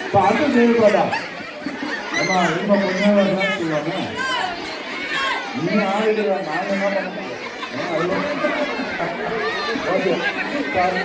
இப்போ அது செய்யக்கூடா அம்மா இன்னும் கொஞ்ச நேரம் தான் சொல்லுவாங்க. நீ ஆடிடுவா, நான் என்ன பண்ண ஓகே சாரி.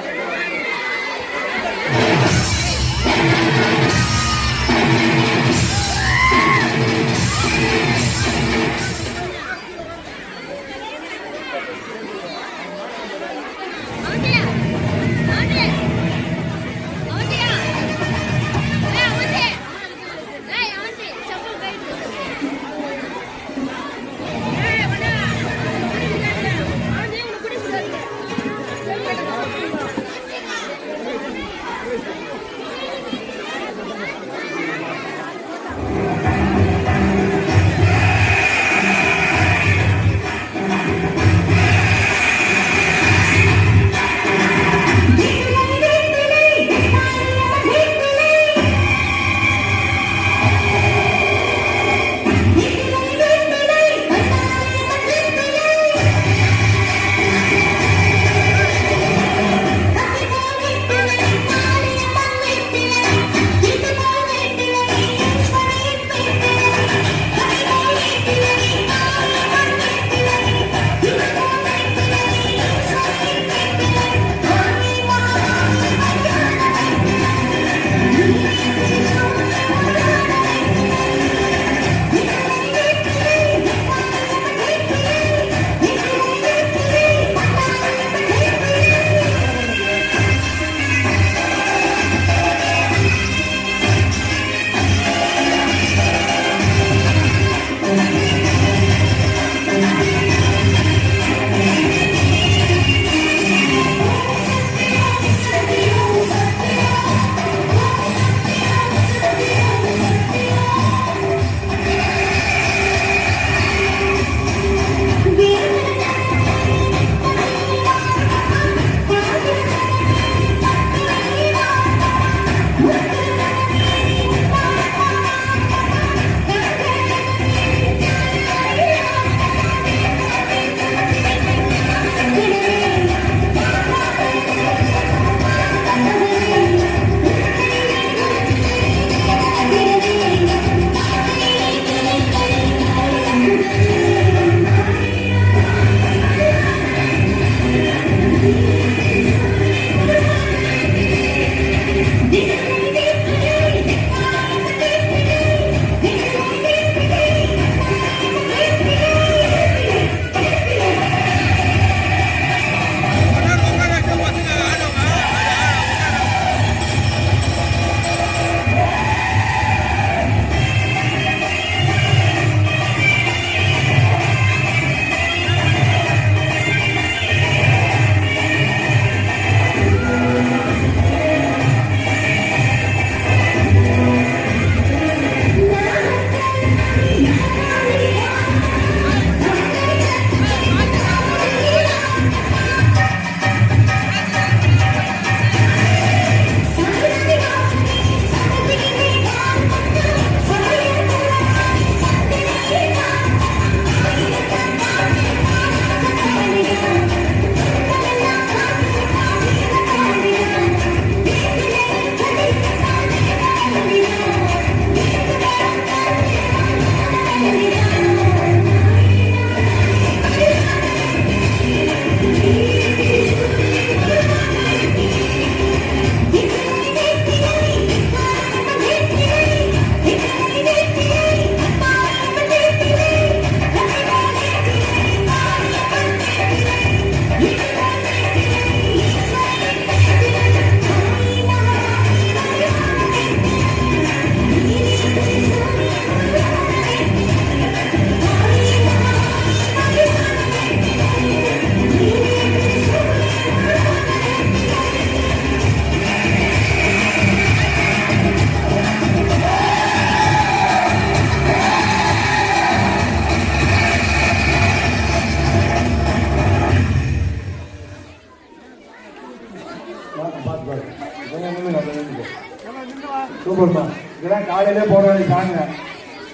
சூப்பர்மா. இதெல்லாம் காலையிலே போட வேண்டிய சாங்க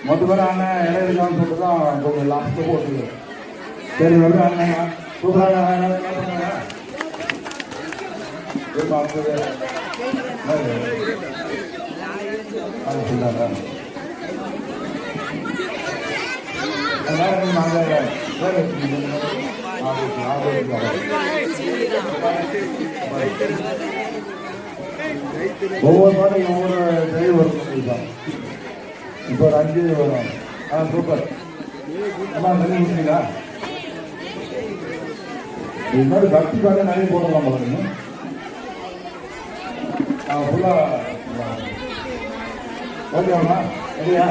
மொத்த பேர் அண்ணன் இடையிலான்னு சொல்லிட்டு தான் கொஞ்சம் லாஸ்ட்டு போட்டுருக்கு. சரி வந்து அண்ணன் சூப்பராக என்ன பண்ணுங்க சொல்லாங்க நாங்கள் ஒவ்வொரு மாதம் ஒவ்வொரு டிரைவ் வரும். இப்போ ஒரு 5 வரும். சூப்பர். எல்லாம் தண்ணி ஊற்றுங்களா? இது மாதிரி பக்தி பாட்டு நிறைய போடலாம் பாருங்க. ஃபுல்லாக ஓகேவாம்மா? சரியா?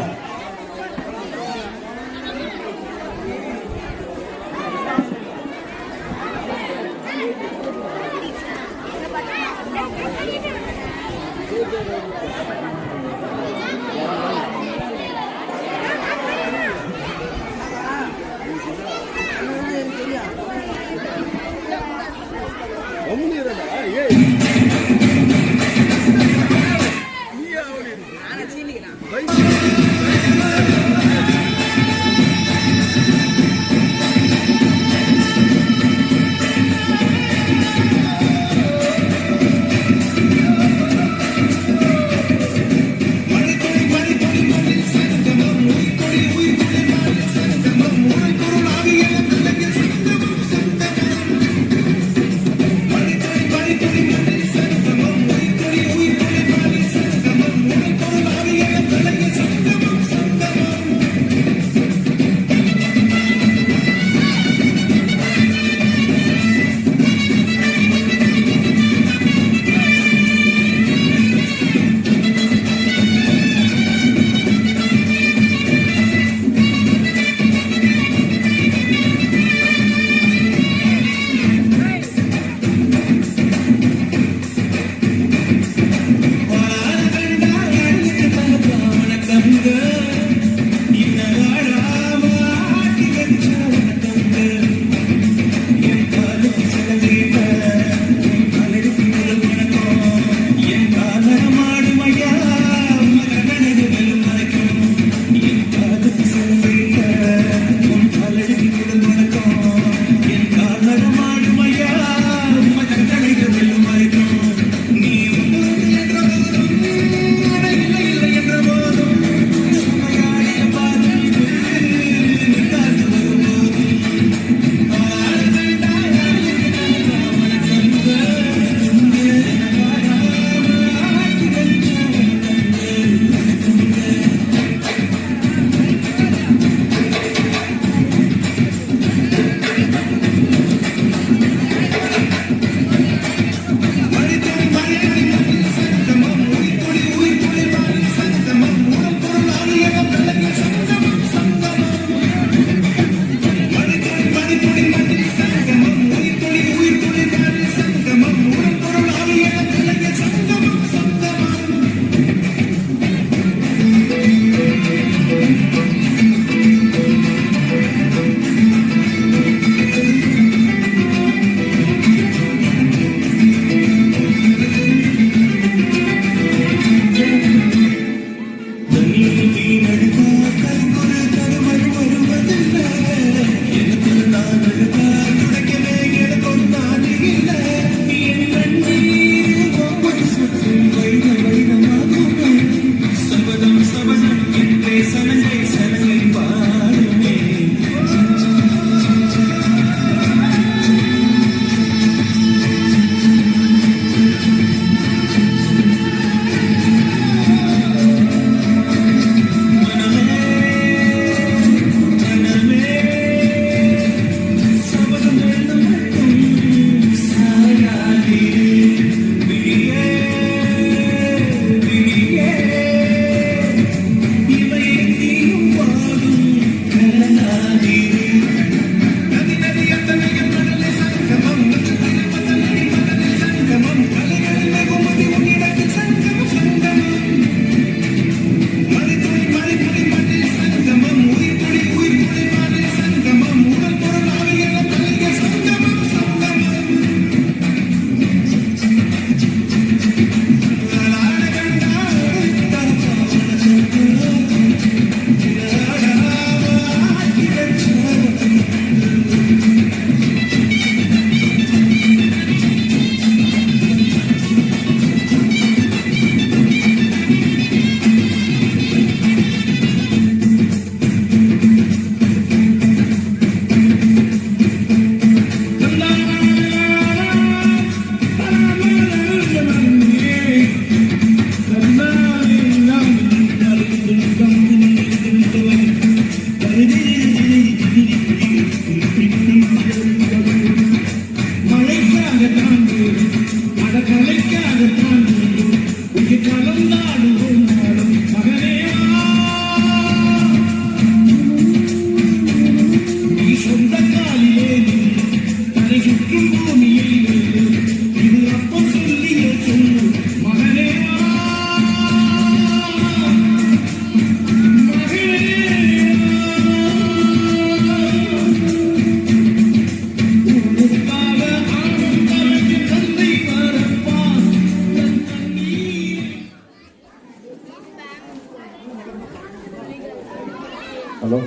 ஹலோ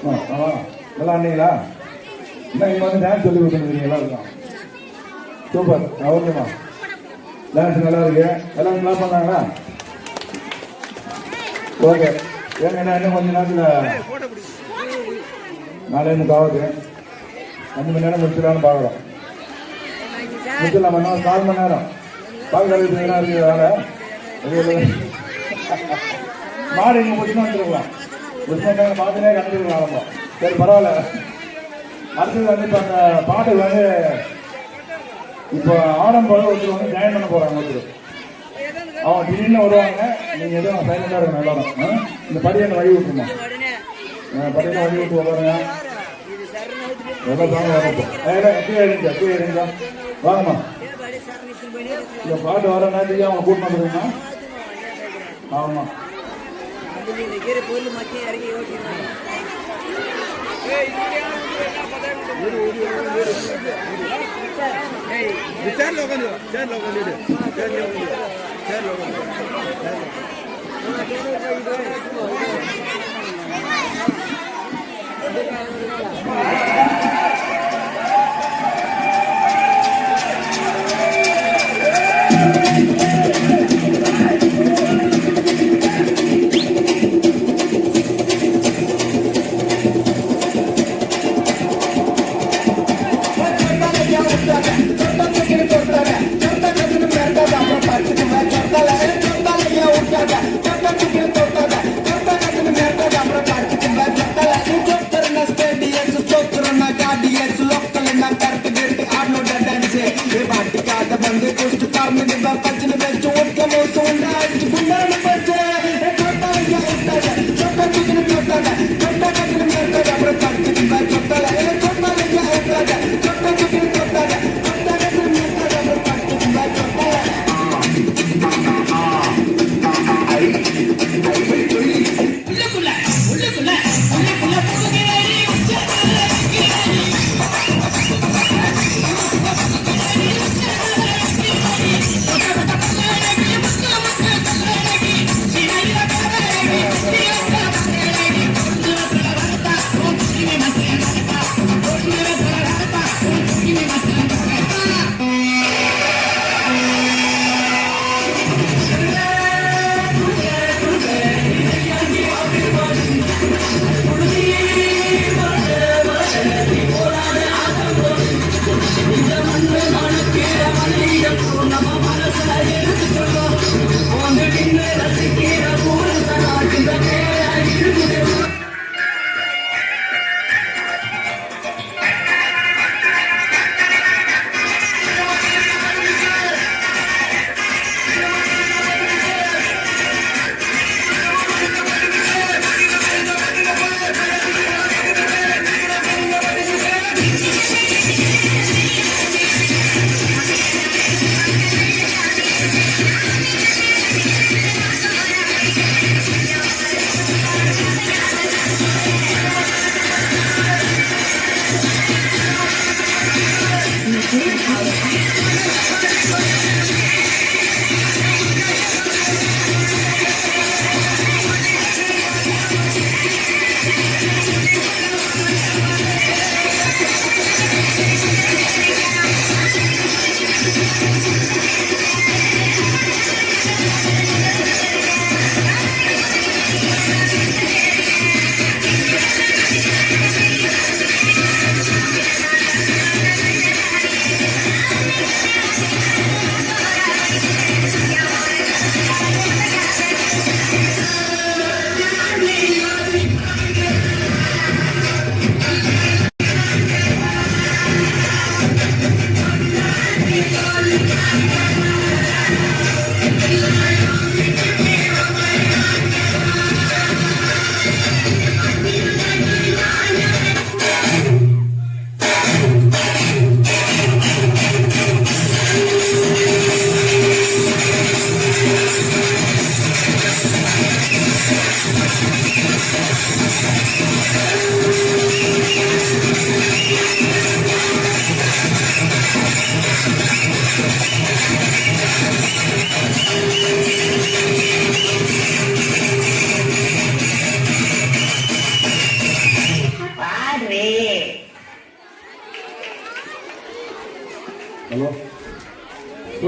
ஆ நல்லா ஆனீங்களா? என்ன இங்கே வந்து டான்ஸ் சொல்லி கொடுத்துருக்கீங்க எல்லாருக்கும்? சூப்பர். ஓகேம்மா, டான்ஸ் நல்லா இருக்கு. எல்லாம் நல்லா பண்ணாங்களா? ஓகே. ஏங்க இன்னும் கொஞ்ச நேரத்தில் 4:30 ஆகுது. 5 மணி நேரம் முடிச்சிடலான்னு பார்க்குறோம். முடிச்சிடலாம் பண்ணோம். 4 மணி நேரம் பார்க்கறது என்ன இருக்குது வேலை? மாடு இங்கே முடிச்சுனா வந்துருக்கலாம். முடிச்சுனா பார்த்துனே கண்டுக்கலாம் நம்ம. சரி பரவாயில்ல. அடுத்தது வந்து இப்போ அந்த பாட்டு வந்து இப்போ ஆடம்போது ஒருத்தர் வந்து ஜாயின் பண்ண போகிறாங்க. ஒருத்தர் அவன் திடீர்னு வருவாங்க. நீங்கள் எதுவும் சைலண்டாக இருக்கணும் எல்லாரும். இந்த படியான வழி விட்டுருமா? படியான வழி விட்டு வருவாங்க. எவ்வளோ தாங்க வரப்போ கீழே இருங்க வாங்கம்மா. இந்த பாட்டு வர நேரத்துக்கு அவங்க கூட்டு வந்துருங்கம்மா. ஆமாம்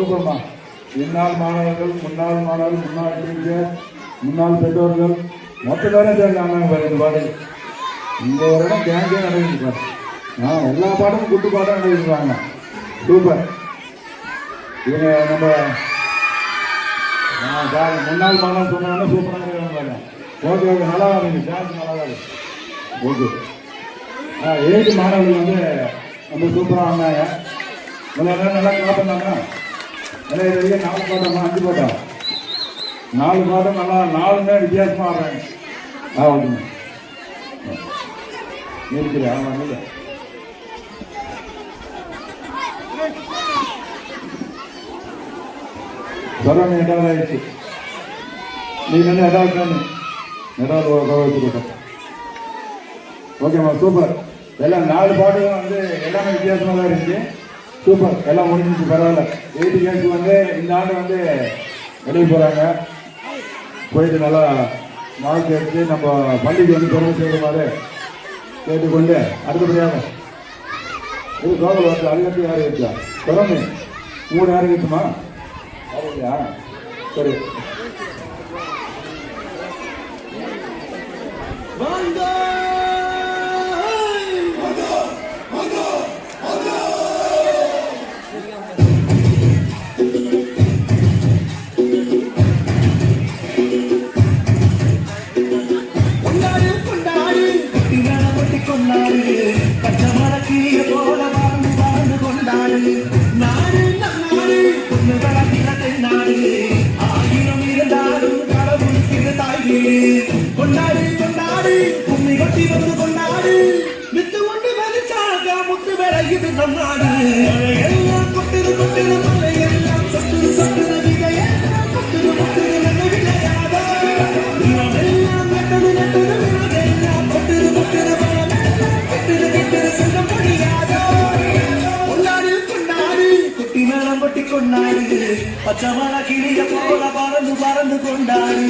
சூப்பர்மா. இந்நாள் மாணவர்கள், முன்னாள் மாணவர்கள், முன்னாள் டீச்சர், முன்னாள் பெற்றோர்கள் மொத்த பேரும் சேர்ந்தாங்க பாரு இந்த பாட்டு. இந்த ஒரு இடம் கேங்கே நடந்துச்சு பாரு. எல்லா பாட்டும் குட்டு பாட்டும் நடந்துருக்காங்க. சூப்பர். இவங்க நம்ம முன்னாள் மாணவன் சொன்னாங்கன்னா சூப்பராக இருக்காங்க. ஓகே ஓகே, நல்லா இருந்துச்சு. டான்ஸ் நல்லா தான் இருக்கு. ஓகே. 8 மாணவர்கள் வந்து ரொம்ப சூப்பராக வந்தாங்க. நல்லா கிளாப் பண்ணாங்க. நல்லா இது வரைக்கும் 4 பாட்டமா 5 பாட்டா 4 பாட்டம் நல்லா 4மே வித்தியாசமாக ஆடுறாங்க. ஓகேங்க. இருக்குது. ஆமாம் இல்லை சொல்லுங்க. 8வது ஆயிடுச்சு. நீங்க வந்து 8வது வச்சுருக்கோம். ஓகேம்மா, சூப்பர். எல்லாம் 4 பாட்டுகளும் வந்து எல்லாமே வித்தியாசமாக தான் இருந்துச்சு. சூப்பர். எல்லாம் முடிஞ்சிச்சு. பரவாயில்ல. 8 கேர்ள்ஸ் வந்து இந்த ஆண்டு வந்து வெளியே போகிறாங்க. போயிட்டு நல்லா மார்க் எடுத்து நம்ம பள்ளிக்கு வந்து தொடர்பு செய்கிற மாதிரி கேட்டுக்கொண்டு அடுத்தபடியாக இது கோவில் வந்து அதுக்கடுத்து யார் இருக்கா தொடர்ந்து 3 யாரும் இருக்குமா? அப்படியா? சரி. பச்சமல கிளிய போல பறந்து பறந்து கொண்டாடு.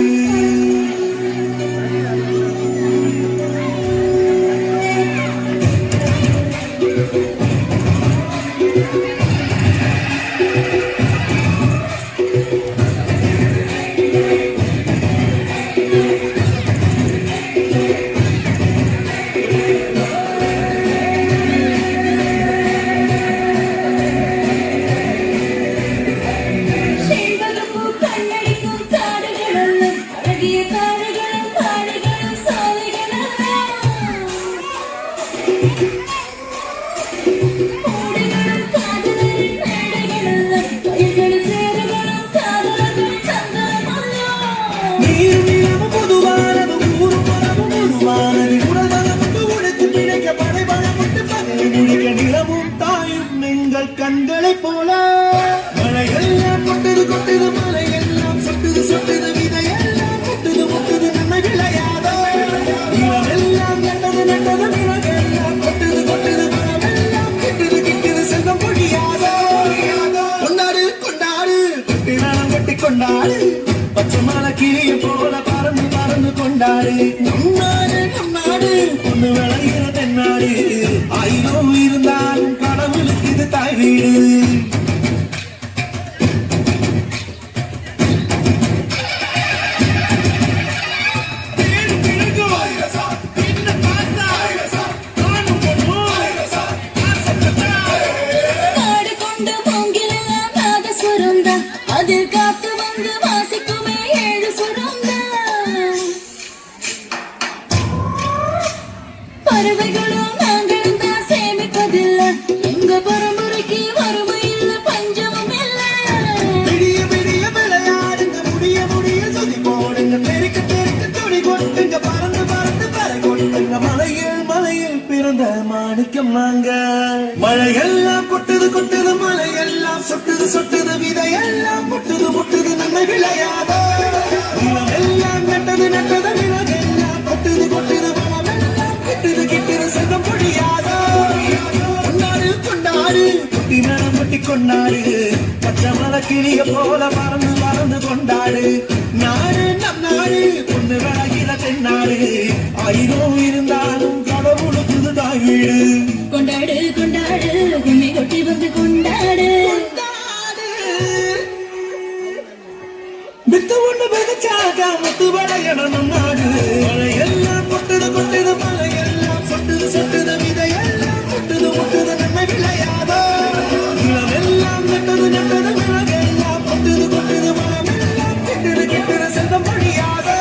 கண்களை போல மழையெல்லாம் கொட்டது கொட்டது, மலையெல்லாம் சொட்டுது சொட்டுது, விதையெல்லாம் கொட்டுது முட்டுது, நன்மை விளையாதோ. நிலமெல்லாம் நட்டது நட்டது, நிலமெல்லாம் கொட்டுது கொட்டுது, மரமெல்லாம் கிட்டுது கிட்டுது, செல்வம் பொழியாதோ. கொண்டாடு கொண்டாடு, கொட்டி நாளம் கொட்டி கொண்டாடு, பச்சை மலை கிளிய போல பறந்து பறந்து கொண்டாடு. நம் நாடு பொண்ணு விளைகிற தென்னாடு, ஆயிரம் இருந்தாலும் கடவுளுக்கு இது தாய் வீடு. பறவைகளும் நாங்களும் தான் சேமிப்பதில்லை, எங்க பரம்பரைக்கு வறுமை இல்லை, பஞ்சமும் இல்லை. விடிய விடிய விளையாடுங்க, முடிய முடிய சுதி போடுங்க, தெருக்க தெருக்க துணி கொட்டுங்க, பறந்து பறந்து பறை கொட்டுங்க, மலையில் மலையில் பிறந்த மாணிக்கம் நாங்க. மழையெல்லாம் கொட்டுது கொட்டுது, மலையெல்லாம் சொட்டுது சொட்டுது, விதையெல்லாம் முட்டுது முட்டுது, நன்மை விளையாதோ. நிலமெல்லாம் நட்டது நட்டது, விலகெல்லாம் கொட்டுது கொட்டுது, கிட்டுது கிட்டுது, செல்வம் பொழியாதோ. கொண்டாடு கொண்டாடு, குட்டி மேளம் கொட்டி கொண்டாடு, பச்சை மலை கிளிய போல பறந்து பறந்து கொண்டாடு. நாடு நம் நாடு பொண்ணு விளைகிற தென்னாடு, ஆயிரம் இருந்தாலும் கடவுளுக்கு தாய் வீடு. கொண்டாடு கொண்டாடு, கும்மி கொட்டி வந்து கொண்டாடு. கொண்டாடு அழகா முத்து வளையணும் நம் நாடு. மழையெல்லாம் கொட்டுது கொட்டுது, மலையெல்லாம் சொட்டுது சொட்டுது, விதையெல்லாம் முட்டுது முட்டுது, நன்மை விளையாதோ. நிலமெல்லாம் நட்டது நட்டது, விலகெல்லாம் கொட்டுது கொட்டுது, மரமெல்லாம் கிட்டுது கிட்டுது, செல்வம் பொழியாதோ.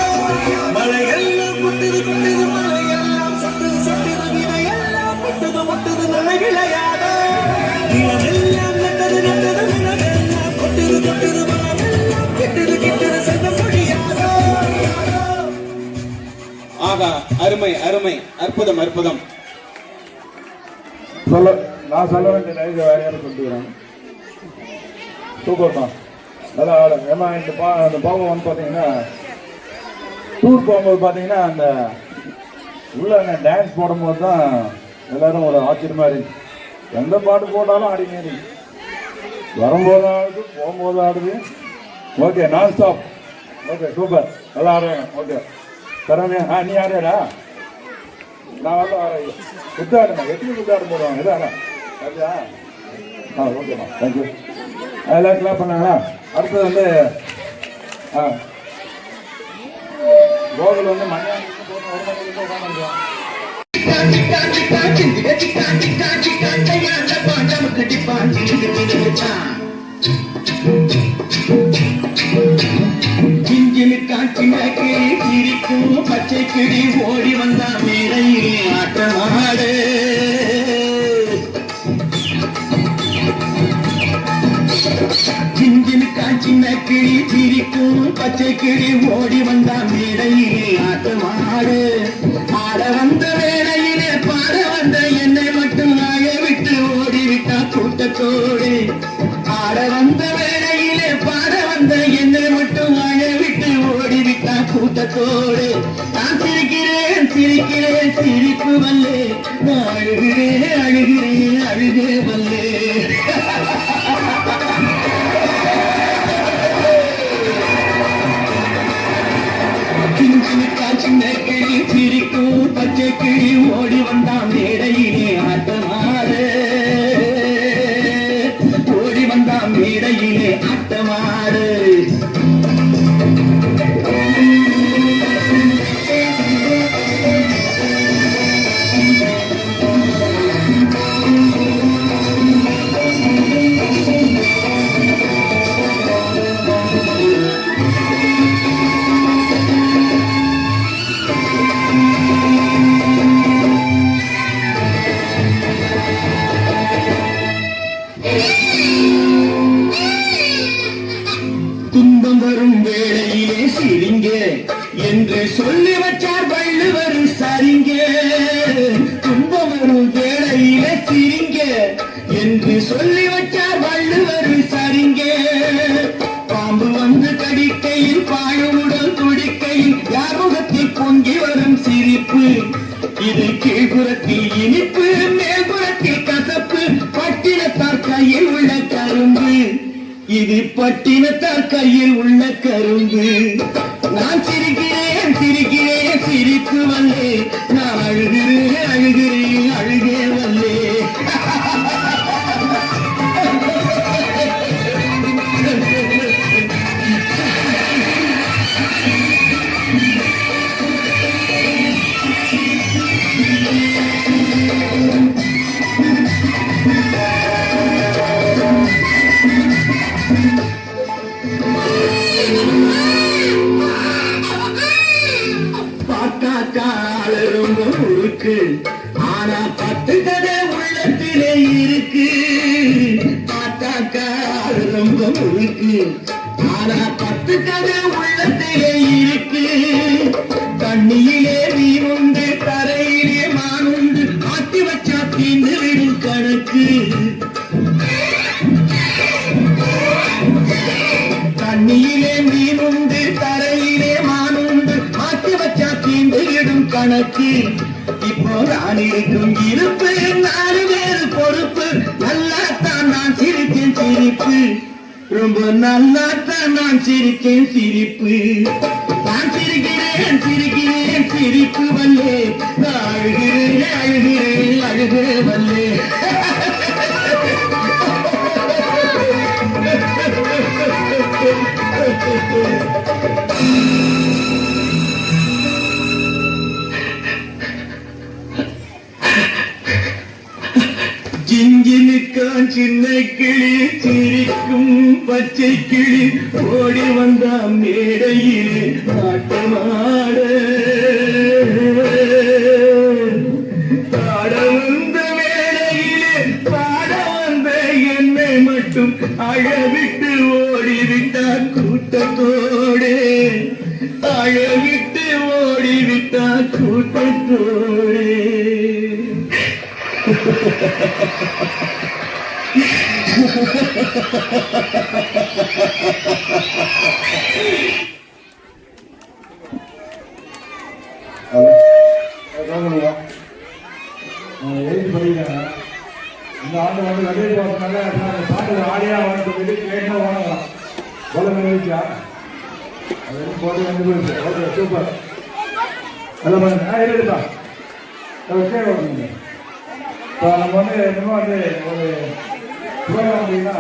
மழையெல்லாம் கொட்டுது கொட்டுது, மலையெல்லாம் சொட்டுது சொட்டுது, விதையெல்லாம் முட்டுது முட்டுது, நன்மை விளையாதோ. நிலமெல்லாம் நட்டது நட்டது, விலகெல்லாம் கொட்டுது கொட்டுது, மரமெல்லாம் கிட்டுது கிட்டுது, செல்வம் பொழியாதோ. ஆகா, அருமை அருமை, அற்புதம் அற்புதம். நான் சொல்ல வேண்டிய நைட்டு வேற யாரும் சொல்லிக்கிறேன். சூப்பர் தான், நல்லா ஆடு. ஏமா இந்த பாவம் வந்து பார்த்தீங்கன்னா டூர் போகும்போது பார்த்தீங்கன்னா அந்த உள்ள டான்ஸ் போடும்போது தான் எல்லாரும் ஒரு ஆச்சரியமா இருந்துச்சு. எந்த பாட்டு போட்டாலும் ஆடினே இருக்கு. வரும்போது ஆடுது, போகும்போது ஆடுது. ஓகே, நான் ஸ்டாப். ஓகே, சூப்பர், நல்லா ஆடுறேன். ஓகே தரமே. நீ ஆடுறா? நான் வந்து ஆடுறேன். குத்தாடுமா, எத்தனை குத்தாடு போடுவாங்க இதாண்ணா? அப்படியா? ஓகேம்மா, தேங்க்யூ. அதெல்லாம் கிளாப் பண்ணாங்களா? அடுத்தது வந்து கோகுல் வந்து மணியாண்டி போட்டு ஒரு மணி உட்காந்துருக்கோம். பச்சை கிளி ஓடி வந்தா மேடையிலே ஆட்டமாடு. சின்ன கிளி சிரிக்கும், பச்சை கிளி ஓடி வந்தா மேடையிலே ஆட்டமாடு. ஆட வந்த வேளையிலே பாட வந்த என்னை மட்டும் ஆய விட்டு ஓடிவிட்டா கூட்டத்தோடு. ஆட வந்த வேளையிலே பாட வந்த என்னை மட்டும் ஆய விட்டு ஓடிவிட்டா கூட்டத்தோடு. நான் சிரிக்கிறேன் சிரிக்கிறேன் சிரிப்பு வல்லே, நான் அழுகிறேன் அழுகிறேன் அழுகே வல்லே. சின்ன கிளி சிரிக்கும், பச்சை கிளி ஓடி வந்தா மேடையிலே ஆட்டமாடு. ஓடி வந்தா மேடையிலே ஆட்டமாடு. துன்பம் வரும் வேளையிலே சிரிங்க என்று சொல்லி வச்சார் வள்ளுவர் சரிங்க. துன்பம் வரும் வேளையிலே சிரிங்க என்று சொல்லி வச்சார் வள்ளுவர் சரிங்க. பாம்பு வந்து கடிக்கையில் பாழுவுடன் துடிக்கையில் யார் முகத்தில் பொங்கி வரும் சிரிப்பு. இது கீழ்புறத்தில் இனிப்பு, மேல்புறத்தில் கசப்பு, பட்டினத்தார் கையில் உள்ள கரும்பு. இது பட்டினத்தார் கையில் உள்ள கரும்பு. நான் சிரிக்கிறேன் சிரிக்கிறேன் சிரிப்பு வல்லே, நான் அழுகிறேன் அழுகிறேன் அழுகே வல்லே. ரொம்ப முறுக்கு, ஆனா பத்து கதை உள்ளத்திலே இருக்கு. பாட்டாக்கா ரொம்ப முறுக்கு, ஆனா பத்து கதை உள்ளத்திலே இருக்கு. தண்ணியிலே மீன் உண்டு, தரையிலே மான் உண்டு, ஆட்டி வச்சா தீந்து விடும் கணக்கு. தண்ணியிலே மீன் உண்டு, தரையிலே மான் உண்டு, ஆட்டி வச்சா தீந்து விடும் கணக்கு. இப்போ நான் இருக்கும் இருப்பு, 4 பேர் பொறுப்பு. நல்லாத்தான் நான் சிரித்தேன் சிரிப்பு, ரொம்ப நல்லாத்தான் நான் சிரித்தேன் சிரிப்பு. நான் சிரிக்கிறேன் சிரிக்கிறேன் சிரிப்பு வல்லே, நான் அழுகிறேன் அழுகிறேன் அழுகே வல்லே. வந்தான் சின்ன கிளி சிரிக்கும் பச்சை கிளி ஓடி வந்தான் மேடையிலே ஆட்டமாட பாட வந்த மேடையிலே பாட வந்த என்னை மட்டும் அழவிட்டு ஓடிவிட்டார் கூட்டத்தோடே அழவிட்டு ஓடிவிட்டார் கூட்டத்தோடே எழுதி படிக்கிறேன். இந்த ஆண்டு வந்து வெளியே போகிறதுனால பாட்டு ஆடியா வந்து சொல்லி கேட்டு வாங்கலாம். போல நினைச்சா அது போட்டு வந்து போயிடுச்சு. Okay super. நல்லா பண்ணுங்க. எழுதுப்பா கேட்க. இப்போ நம்ம வந்து இன்னும் வந்து ஒரு ப்ரோக்ராம் அப்படின்னா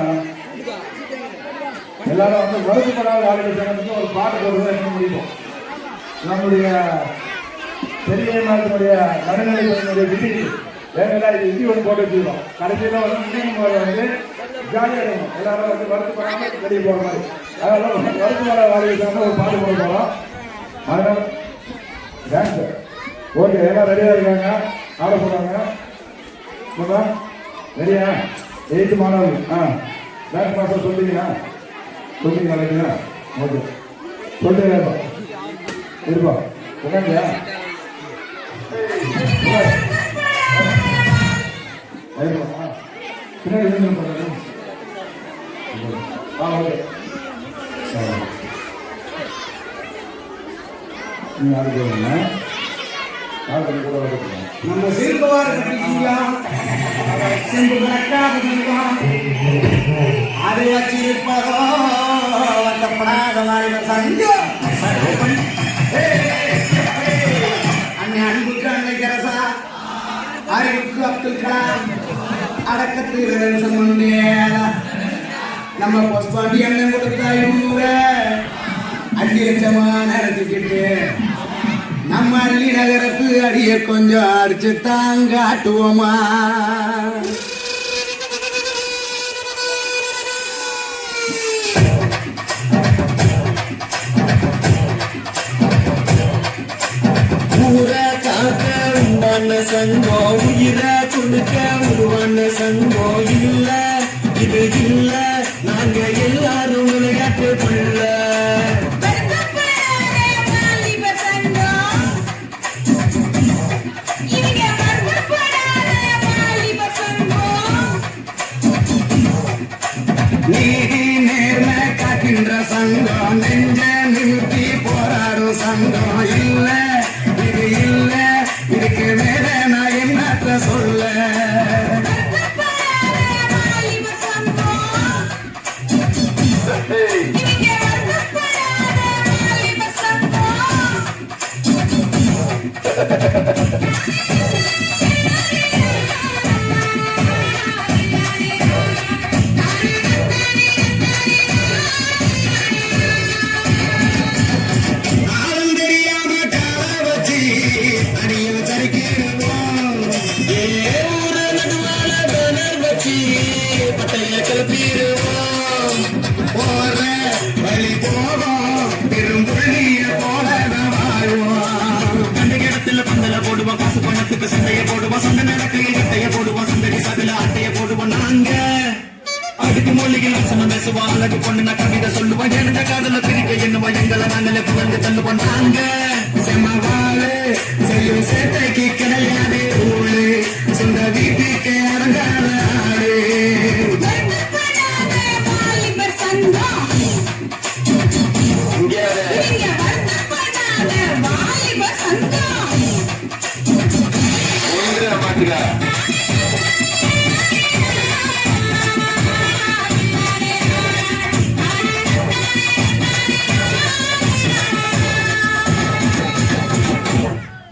எல்லாரும் வந்து வருத்தப்படாத ஆளுநர் சங்கத்துக்கு ஒரு பாட்டு போடுறதை என்ன முடியும். நம்முடைய பெரிய மாதத்தினுடைய நடுநிலைப்படையினுடைய விதி வேற இது இந்தி ஒன்று போட்டு வச்சுருக்கோம். கடைசியில் வந்து இந்தியும் வந்து ஜாலியாக இருக்கும். எல்லாரும் வந்து வருத்தப்படாமல் வெளியே போகிற மாதிரி. அதனால வருத்தப்படாத ஆளுநர் சங்கம் ஒரு பாட்டு போட போகிறோம். அதனால டான்ஸு ஓகே எல்லாம் ரெடியாக இருக்காங்க. ஆட போகிறாங்க. ரெடியா 8th மாணவர்கள் டான்ஸ் மாஸ்டர் சொல்லிட்டீங்களா இல்லைங்களா? ஓகே சொல்லிட்டு இருப்பா உட்காந்தியா பின்னாடி ஓகே நீங்கள் ஆடு போவீங்க. கூட நம்ம சிறுபவார கட்டிக்கியா செம்பு கட்டாதா அதை வச்சிருப்பதோ வந்தப்படாத வாழ்ந்த சங்கம் அன்னை அன்புக்கு அன்னை கரசா அறிவுக்கு அப்துல் கலாம் அடக்கத்துக்கு நெல்சன் மண்டேலா நம்ம பொஸ்பாண்டி அண்ணன் கொடுத்த 500 அள்ளி லட்சமா நடத்திக்கிட்டு நம்ம அள்ளி நகரத்து அடிய கொஞ்சம் அடிச்சு தாங்காட்டுவோமா. ஊரை காக்க உண்டான சங்கம் உயிரை கொடுக்க உருவான சங்கம் இல்ல இது இல்ல நாங்க எல்லாரும் விளையாட்டு பிள்ள. நீதி நேர்மை காக்கின்ற சங்கம் நெஞ்ச நிறுத்தி போராடும் சங்கம் இல்ல இது இல்ல இதுக்கு மேல நான் என்னத்த சொல்ல. போடுவோம் காசு பணத்துக்கு சண்டைய போடுவோம் சண்டை நடக்கையை கட்டைய போடுவோம் சந்தடி சதுல அட்டைய போடுவோம் நாங்க அதுக்கு மொழிகள் வசனம் பேசுவோம் அழகு பொண்ணு நான் கவிதை சொல்லுவோம் எந்த காதல பிரிக்க என்னவோ எங்களை நாங்களே புகழ்ந்து தள்ளுவோம் நாங்க செம்மவாழு செய்யும் சேட்டைக்கு கிடையாது ஊழு சொந்த வீட்டுக்கு அடங்காத ஆடு.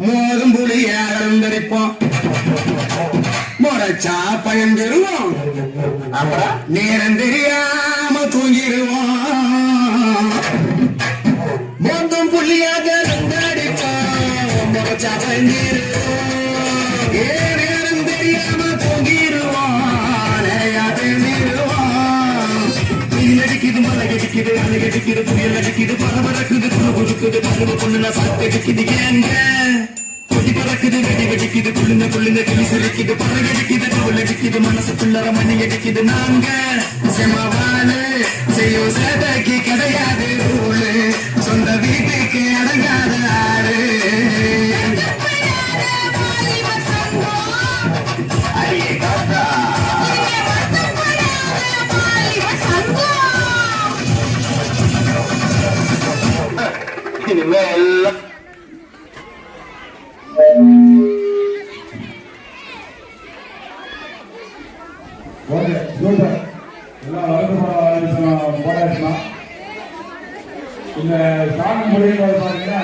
மோதும் புலிய அலங்கரிப்போம் முறைச்சா பயந்துருவோம் நேரம் தெரியாம தூங்கிடுவோம். மோதும் புள்ளியாக அலங்கரிப்போம் முறைச்சா பயந்துருவோம் நேரம் தெரியாம தூங்கிடுவோம். அடிக்குது புயல் அடிக்குது பரபரக்குது புழு புழுக்குது பருவ பொண்ணு நான் சாத்தடிக்குது ஏங்க கொடி பறக்குது வெடி வெடிக்குது குளிந்த குளிந்த கிளி சிரிக்குது பறகடிக்குது தோல் அடிக்குது மனசுக்குள்ளார மணி அடிக்குது நாங்க செமவானு செய்யோ சேதைக்கு கிடையாது ரூலு சொந்த வீட்டுக்கு அடங்காத ஆளு அடியே காத்தா இனிமே எல்லாம் ஓகே சூப்பர் எல்லாம் வளர்ந்து போராட்டம் இந்த சாமி முடியும் போது பார்த்தீங்கன்னா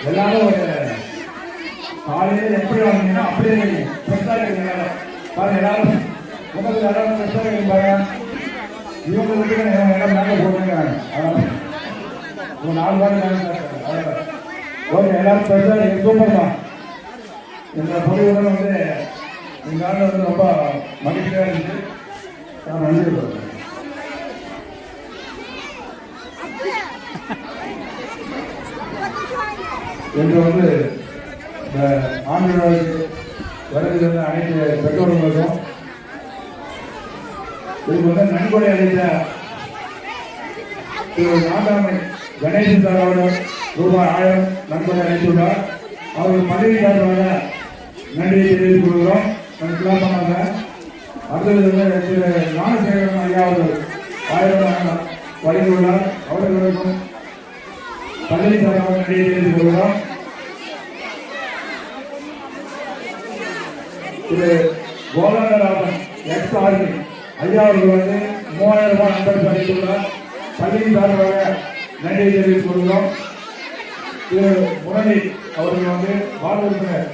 எல்லாரும் ஒரு காலையில் எப்படி வந்தீங்கன்னா அப்படியே ஃப்ரெஷ்ஷாக இருக்கீங்க பாருங்க எல்லாரும் முகத்தில் எல்லாரும் ஃப்ரெஷ்ஷாக இருப்பாங்க இவங்க விட்டு எல்லாம் மேலே போட்டுருக்காங்க அதனால ஒரு 4 வாரம் ஓகே எல்லாரும் ஃப்ரெஷ்ஷாக இருக்கு சூப்பர் தான் இந்த பொடியுடன் வந்து இந்த நாளில் வந்து ரொம்ப மகிழ்ச்சியாக இருந்துச்சு நான் நன்றி சொல்கிறேன் என்று வந்து இந்த ஆண்டு விழாவுக்கு வருகின்ற அனைத்து பெற்றோர்களுக்கும் இதுக்கு வந்து நன்கொடை அளித்த திரு நாட்டாமை கணேசன் சார் அவர்கள் ரூபாய் 1000 நன்கொடை அளித்துள்ளார். அவர்கள் பதவி சார்பாக நன்றியை தெரிவித்துக் கொள்கிறோம். பண்ணாங்க. அடுத்தது வந்து திரு ஞானசேகரன் ஐயா அவர்கள் 1000 வழங்கியுள்ளார். அவர்களுக்கும் பதவி சார்பாக நன்றியை தெரிவித்துக் கொள்கிறோம். திரு கோலராஜன் எக்ஸ் ஆர்மி ஐயா அவர்கள் வந்து 3000 ரூபாய் நன்கொடை அளித்துள்ளார். பதவி சார்பாக நன்றியை தெரிவித்துக் கொள்கிறோம். திரு முரளி அவர்கள் வந்து வார்டு உறுப்பினர்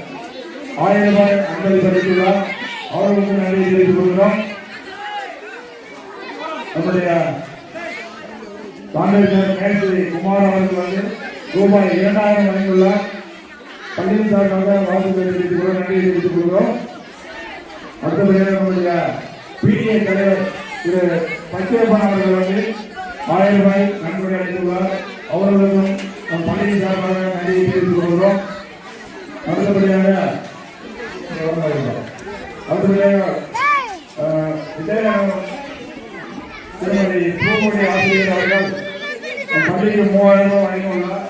1000 ரூபாய் நன்கொடை அளித்துள்ளார். அவர்களுக்கு நன்றியை தெரிவித்துக் கொள்கிறோம். நம்முடைய காங்கிரஸ் மேஸ்திரி குமார் அவர்கள் வந்து ரூபாய் 2000 வழங்கியுள்ளார். பள்ளியின் சார்பாக வாழ்த்துக்களை தெரிவித்துக் கொள்கிறோம். நன்றியை தெரிவித்துக் கொள்கிறோம். அடுத்தபடியாக நம்முடைய பிடிஏ தலைவர் திரு பச்சையப்பன் அவர்கள் வந்து 1000 ரூபாய் நன்கொடை அளித்துள்ளார். அவர்களுக்கும் நம் பள்ளியின் சார்பாக நன்றியை தெரிவித்துக் கொள்கிறோம். அடுத்தபடியாக திருமதி பூமொழி ஆசிரியர் அவர்கள் பள்ளிக்கு 3000 ரூபாய் வழங்கியுள்ளார்.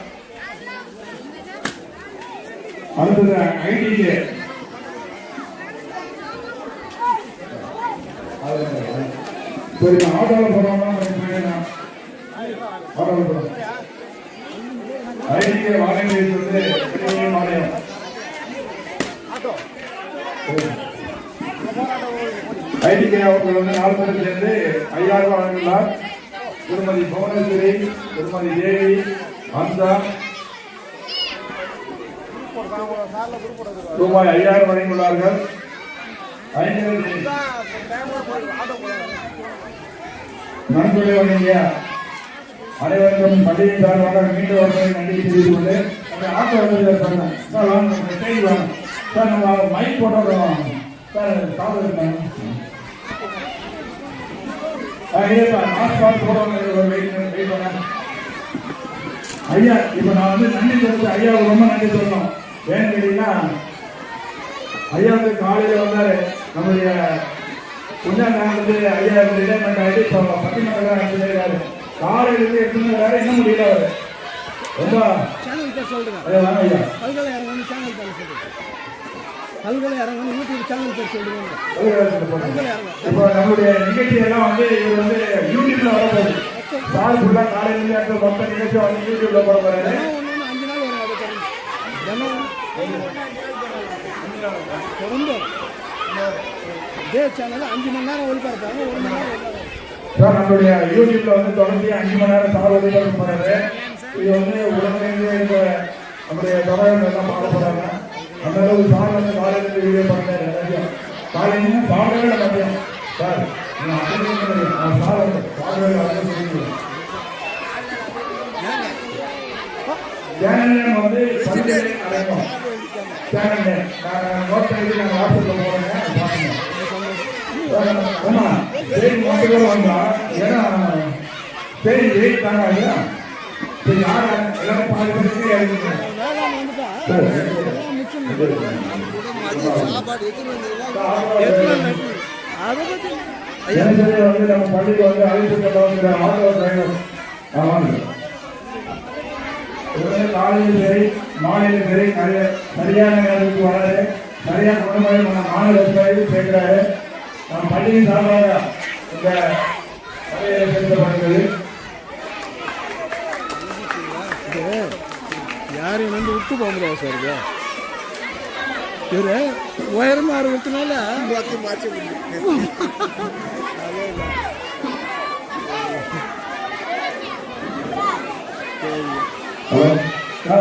அடுத்தது ஐடிக்கு சரி ஆட்டோவில் போறோம்னா ஆட்டோவில் போறோம் ஐடிக்கு வாடகை வந்து மாநிலம் ஐடிகே அவர்கள் வந்து 4 பேருக்கு சேர்ந்து 5000 ரூபாய் வழங்கியுள்ளார். திருமதி புவனேஸ்வரி, திருமதி தேவி, ஹம்சா ரூபாய் 5000 வழங்கியுள்ளார்கள். நன்கொடை வழங்கிய அனைவருக்கும் பள்ளியின் சார்பாக மீண்டும் ஒருவரை நன்றி தெரிவித்துக் கொண்டு ஆட்டோ சொன்னேன் சார் வாங்க சார் நம்ம மைக் போட்டோம் சார் சாப்பிடுங்க ஐயா இப்ப நான் வந்து நன்றி சொல்லிட்டு ஐயாவுக்கு ரொம்ப நன்றி சொல்லணும். ஏன்னு கேட்டீங்கன்னா ஐயா வந்து காலையில வந்தாரு. நம்முடைய கொஞ்சம் வந்து ஐயா ரிட்டைர்மெண்ட் ஆகிட்டு இப்போ பட்டிமன்றம் சொல்லியிருக்காரு. காலையிலிருந்து எடுத்துன்னு வேற என்ன முடியல அவரு ரொம்ப ஐயா இப்போ நம்மளுடைய நிகழ்ச்சி எல்லாம் வந்து இவர் வந்து யூடியூப்ல வரப்போகுது. சார் ஃபுல்லா காலையில மொத்த நிகழ்ச்சி வந்து யூடியூப்ல போட போறாரு. சார் நம்மளுடைய யூடியூப்ல வந்து தொடர்ந்து 5 மணி நேரம் சார் ஒளிபரப்பு போறாரு. இது வந்து உடனே நம்முடைய தொடர்கள் எல்லாம் பார்க்க போறாங்க. அந்த அளவுக்கு சார் வந்து காலையில வீடியோ பண்ணாரு. காலையில சாப்பிடவே மதியம் சார் சார் வந்து சேனல் வந்து அடையணும். சேனல் நான் நோட் பண்ணி நாங்கள் வாட்ஸ்அப்ல போறேங்க பாருங்க. ஆமா சரி மொத்தம் வந்தா ஏன்னா சரி ஜெயித்தாங்க ஐயா. சரி யார் எல்லாரும் பாதி பேருக்கு எழுதுங்க. வந்து நம்ம பள்ளிக்கு வந்து அழைத்து ஆட்டோ டிரைவர் ஆமாங்க. காலையில் சரி மாலையில் சரி சரியான நேரத்துக்கு வராது, சரியான குணமுறை நம்ம மாநில சேர்க்கிறாரு. நம்ம பள்ளியின் சார்பாக இந்த பள்ளியை சேர்க்கப்படுகிறது. யாரையும் வந்து விட்டு போக முடியாது சார். இது உயரமா இருக்கிறதுனால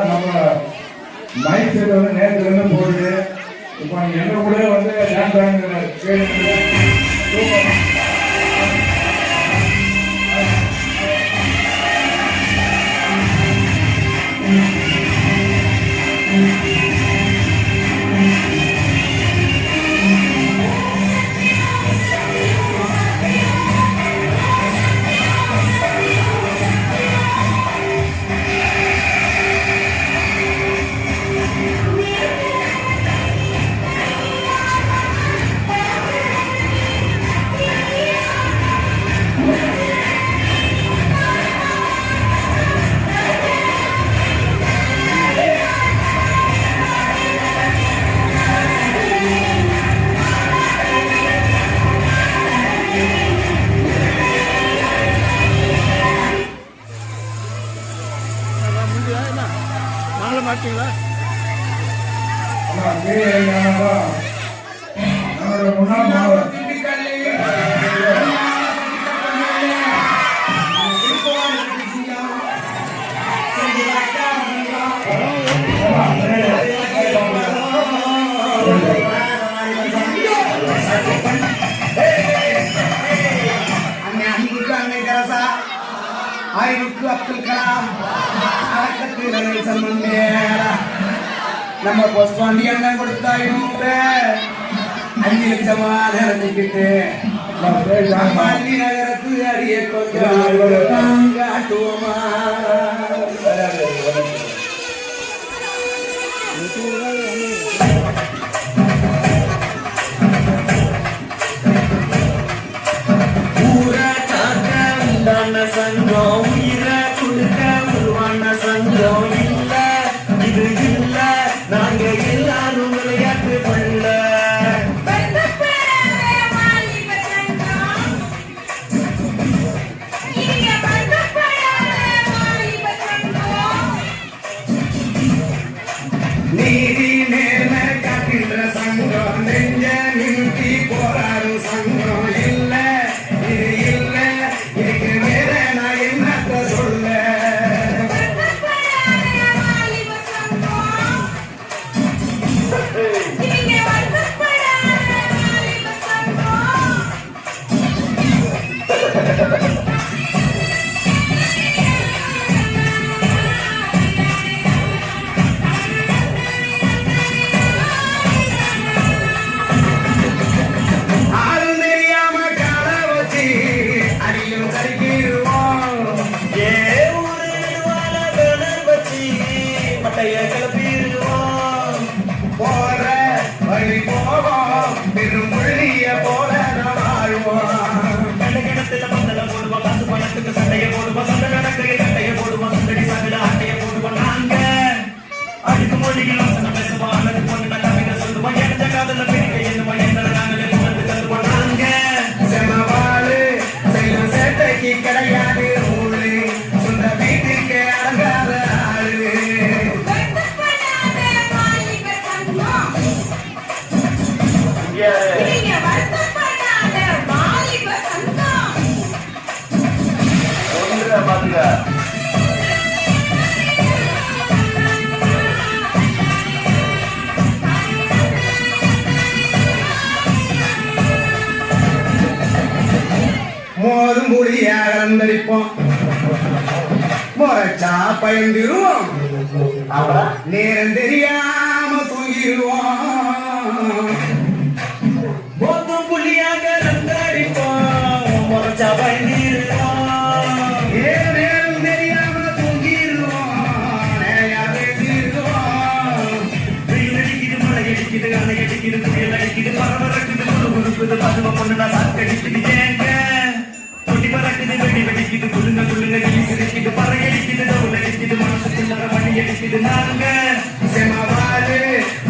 நம்ம மைக் செட் வந்து நேரத்துல இருந்து போகுது. இப்போ எங்க கூட வந்து மாலை மாட்டீங்களா? முன்னாள் மாணவர் ஆய்வுக்கு அப்துல் கலாம் அடக்கத்தில் நெல்சன் மண்டேலா நம்ம பொஸ்பாண்டி அண்ணன் கொடுத்த 5 லட்சமா நினைஞ்சுக்கிட்டு பள்ளி நகரத்து அடிய கொஞ்சம் காட்டுவோமா. சங்கம் உயிரை கொடுக்க உருவான சங்கம் இல்ல, இது இல்ல, நாங்க எல்லாரும் விளையாட்டு பண்ணல. நீதி நேர்மை காட்டுகின்ற சங்கம், நெஞ்ச நிறுத்தி போராடும் சங்கம் இல்ல, இது இல்ல, இதுக்கு வேற நான் என்னத்த சொல்ல. போற வழி போவோம், பெருமொழிய போல நாம் வாழ்வோம். கிணத்துல பந்தல போடுவோம், காசு பணத்துக்கு சண்டைய போடுவோம், சண்டை நடக்கையை கட்டைய போடுவோம், சண்டடி சாப்பிட அட்டைய போடுவோம். நாங்க அடுக்கு மொழியில் வசனம் பேசுவோம், அல்லது பொண்ணு கவிதை சொல்லுவோம், எடுத்த காதல பிடிக்க என்னுவோம், எங்களை நாங்களே புகழ்ந்து தருவோம். நாங்க செமவாளு செல்லும் சேட்டைக்கு கிடையாது ஊழு, சொந்த வீட்டுக்கு அடங்காத ஆளு. மோதும் முடியாக அலந்தரிப்போம், முறைச்சா பயந்துருவோம், நேரம் தெரியாம தூங்கிடுவோம். மோதும் புள்ளியாக அலந்தரிப்போம், முறைச்சா பயந்துருவோம். இது நாங்க செமவாடு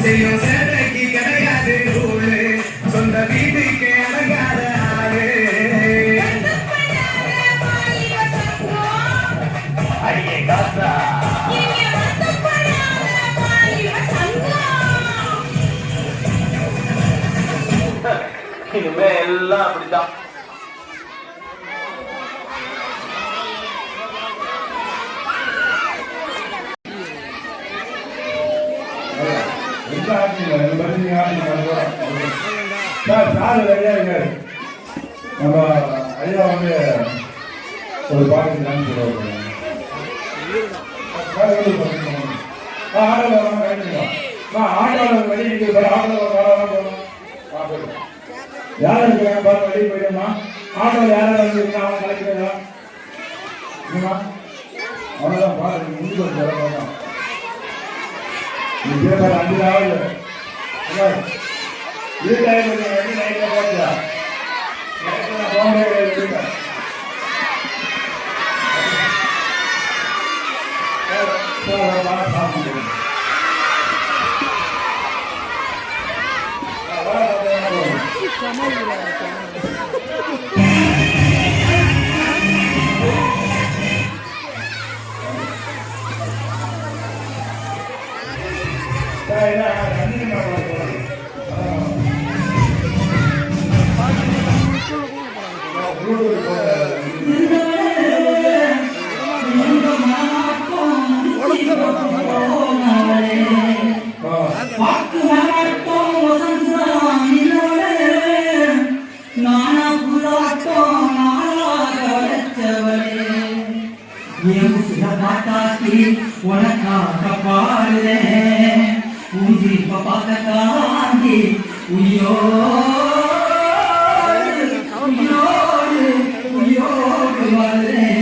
செய்யும் சேட்டைக்கு கிடையாது ரூலு சொந்த வீட்டுக்கு அடங்காத ஆளு அடியே காத்தா இனிமே எல்லாம் அப்படித்தான். நம்ம ஐயா வந்து ஒரு பாட்டு டான்ஸ் போடுவாங்க. ஆட்டோவில் வெளியே யாரும் இருக்கிறாங்க பாருங்க, வெளியே போயிடுமா? ஆட்டோவில் யாராவது இருக்கா? அவன் கலைக்கிறதா? அவ்வளோதான் பாருங்க, முடிஞ்சு போச்சு. நீ பேர் 5 ஆகுது. வீட்டாயிரம் வண்டி நைட்டில் போச்சா? போகவே வீட்டை உனக்காக பாடுறேன் உஞ்சி பார்க்க தாண்டி உயோடு வருறேன்.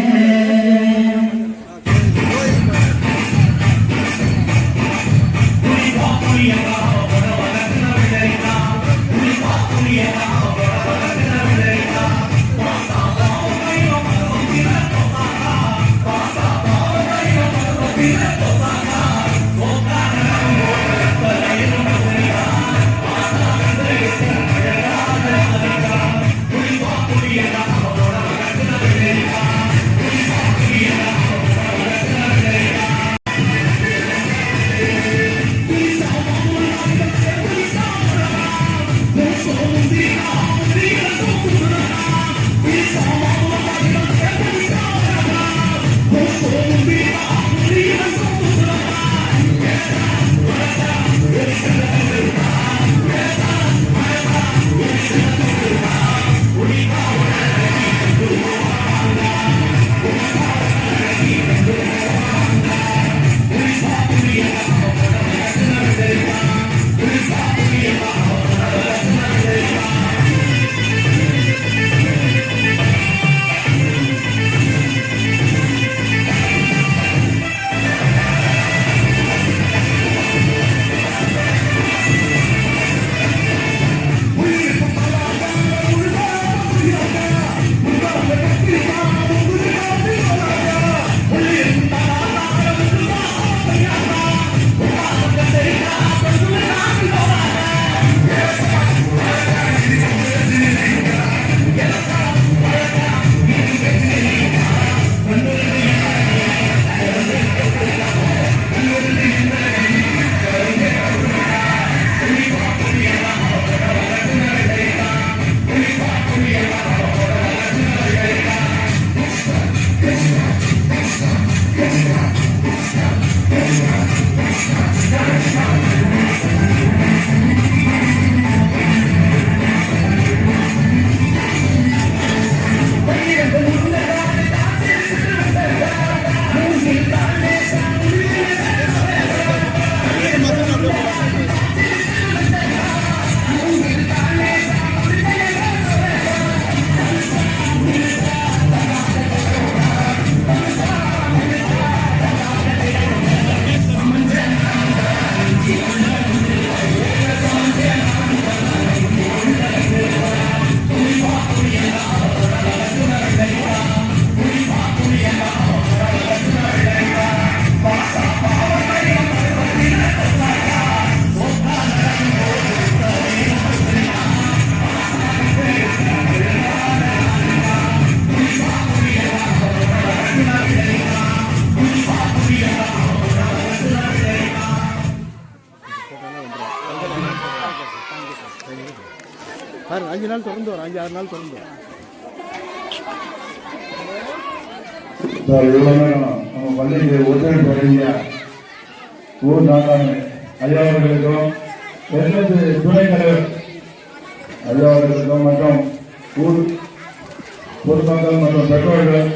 பாருங்க 5 நாள் தொடர்ந்து வரும், 5-6 நாள் தொடர்ந்து வரும். சார் இவ்வளோ நேரம் நம்ம பள்ளிக்கு ஒத்துழைப்பு வழங்கிய ஊர் நாட்டாமை ஐயா அவர்களுக்கும் எஸ்எஸ் துணைத் தலைவர் ஐயா அவர்களுக்கும் மற்றும் ஊர் பொதுமக்கள் மற்றும் பெற்றோர்கள்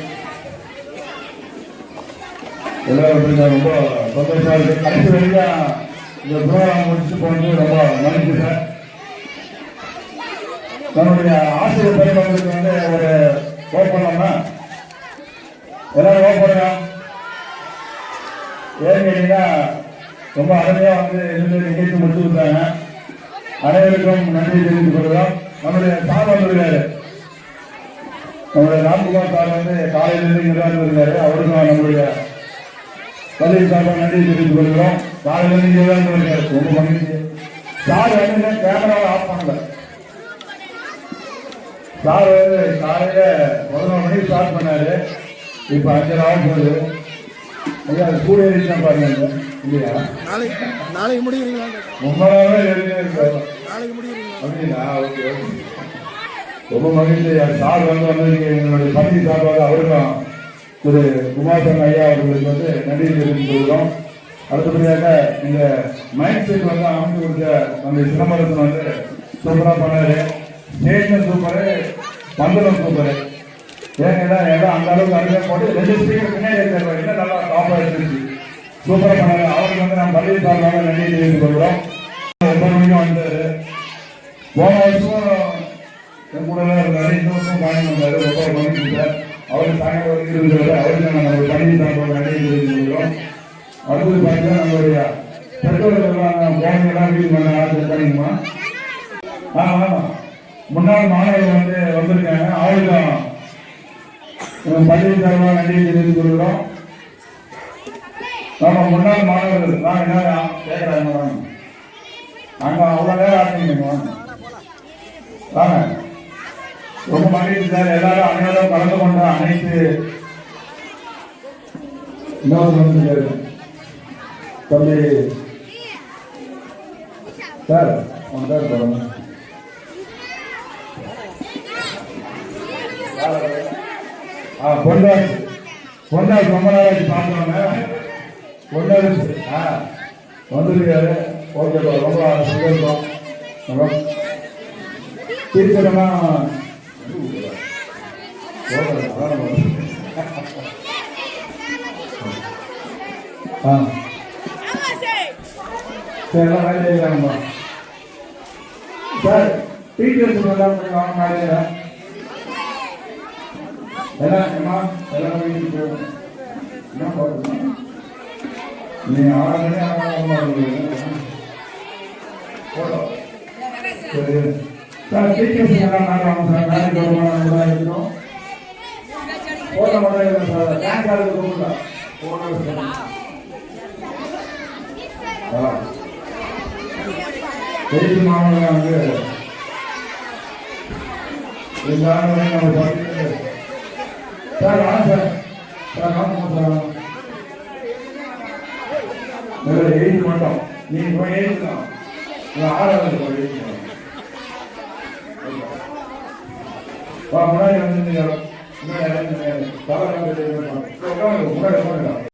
எல்லாரும் ரொம்ப சந்தோஷமா இருக்கு. கடைசி வரைக்கும் இந்த ப்ரோக்ராம் முடிச்சு போனது ரொம்ப மகிழ்ச்சி சார். நம்முடைய ஆசிரியர் பெருமக்களுக்கு வந்து ஒரு ஓட் பண்ணோம்னா எல்லாரும் ஓட் பண்ணுங்க. ஏன்னு கேட்டீங்கன்னா ரொம்ப அருமையா வந்து இருந்து நிகழ்ச்சி முடிச்சு கொடுத்தாங்க. அனைவருக்கும் நன்றி தெரிவித்துக் கொள்கிறோம். நம்முடைய சார் வந்துருக்காரு, நம்முடைய ராம்குமார் சார் வந்து காலையிலிருந்து இங்கே தான் இருக்காரு. அவருக்கும் நம்மளுடைய பள்ளி சார்பாக நன்றி தெரிவித்துக் கொள்கிறோம். காலையிலிருந்து இங்கே தான் இருக்காரு, ரொம்ப மகிழ்ச்சி. சார் வந்து கேமராவை ஆஃப் பண்ணல. சார் வந்து காலையில 11 மணிக்கு ஸ்டார்ட் பண்ணாரு, இப்ப 5:30 ஆகும் போகுது. ஐயா கூட ஏறிச்சா பாருங்க இல்லையா? நாளைக்கு முடிக்கிறீங்களா? ரொம்ப நாளாவே ஏறினே இருக்காரு. நாளைக்கு முடிக்கிறீங்களா? அப்படிங்களா? Okay okay. ரொம்ப மகிழ்ச்சி. சார் வந்து எங்களுடைய பள்ளி சார்பாக அவருக்கும் திரு குமாரசாமி ஐயா அவர்களுக்கு வந்து நன்றி தெரிவித்துக் கொள்கிறோம். அடுத்தபடியாக இந்த மைக் செட் வந்து அமைத்து கொடுத்த நம்ம சிதம்பரத்தில் வந்து சூப்பராக பண்ணாரு. ஸ்டேஷன் சூப்பரு, பந்தலம் சூப்பரு. ஏன்னா எல்லாம் அந்த அளவுக்கு அருமையாக போட்டு 2 ஸ்பீக்கர் பின்னாடி இருக்கிற இன்னும் நல்லா டாப்பாக இருந்துச்சு. சூப்பராக பண்ணாரு. அவருக்கு வந்து நம்ம பள்ளி சார்பாக நன்றி தெரிவித்துக் கொள்கிறோம். 9 மணிக்கும் வந்தாரு. போன வருஷம் என் கூட தான் இருந்தாரு, இந்த வருஷம் வாங்கி வந்தாரு. ரொம்ப மகிழ்ச்சி சார். அவருக்கு சாயங்காலம் வரைக்கும் இருக்கிறாரு. அவருக்கு நம்ம பள்ளி சார்பாக நன்றி தெரிவித்துக் கொள்கிறோம். அடுத்தது பார்த்தீங்கன்னா நம்மளுடைய பெற்றோர்கள்லாம் போனதெல்லாம் வீடு பண்ண ஆசை பண்ணிக்குமா? ஆமாம், முன்னாள் மாணவர்கள் வந்து வந்திருக்காங்க. அவருக்கும் பள்ளி சார்பாக நன்றி தெரிவித்துக் கொள்கிறோம். நம்ம முன்னாள் மாணவர்கள் நான் என்ன கேட்குறாங்க, நாங்கள் அவ்வளோ நேரம் ஆரம்பிங்க வாங்க. ரொம்ப மகிழ்ச்சி சார். எல்லாரும் அனைவரும் கலந்து கொண்ட அனைத்து தம்பி சார் சொல்லுங்க. பொண்டாஸ் ரொம்ப நாளாச்சு பார்க்கணுங்க. பொண்டாஸ் வந்துருக்காரு. ஓகே ரொம்ப சந்தோஷம். திருப்பதெல்லாம் சரி எல்லாம் வேலை செய்யலாமா சார்? டீச்சர்ஸ் எல்லாம் கொஞ்சம் வாங்க மாட்டேங்க. எல்லாம் வீட்டுக்கு என்ன போடுறீங்க? நீங்க 6 மணி போட்டோம். சரி சார், டீச்சர்ஸ் எல்லாம் நாங்கள் சார் வேலைக்கு வருமானம் இருக்கணும். போட்ட மட்டும் சார் பேங்க் கார்டு கொடுங்க. பெரிய மாவட்டம் வந்து நம்ம சார் வாங்க சார். சார் வாங்க சார். எழுதி மாட்டோம். நீங்க போய் எழுதிக்கலாம். 6வது போய் எழுதிக்கலாம். முன்னாடி வந்து முன்னாடி